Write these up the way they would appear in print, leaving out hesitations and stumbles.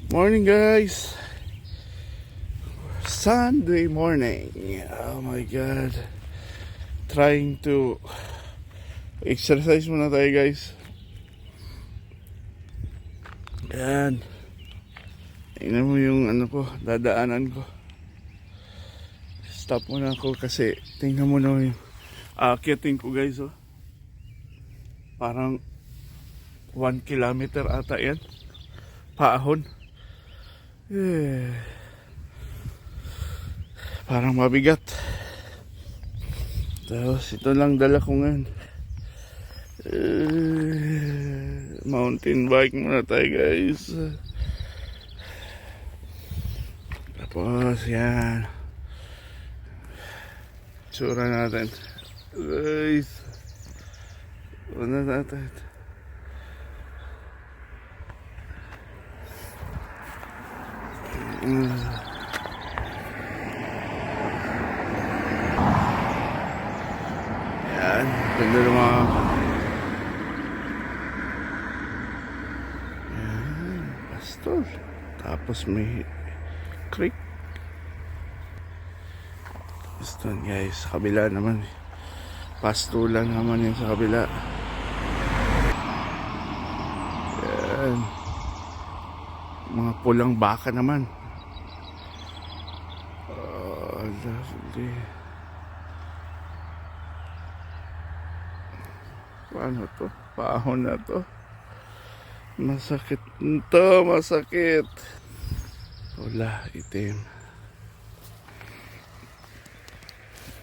Morning guys. Sunday morning. Oh my god. Trying to exercise muna tayo guys. Yan. Tingnan mo yung ano ko, dadaanan ko. Stop muna ako kasi tingnan mo na yung aakyatin ko guys, oh. Parang 1 kilometer ata yan. Paahon. Parang mabigat. Tapos ito lang dala ko ngayon. Mountain bike muna tayo guys. Tapos yan, tsura natin guys. Una natin. Yan, ganda ng mga yan, pastol. Tapos may creek. Tapos doon guys, sa kabila naman pastulan naman yun sa kabila. Yan, mga pulang baka naman. Lovely. Paano to? Paahon na to. Masakit to, masakit. Wala, itim.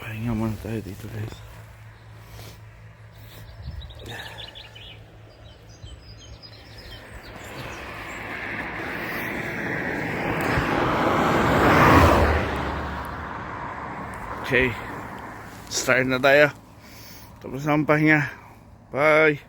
Pahinga muna tayo dito guys. Okay, start na tayo. Tapos na ang pahinga. Bye.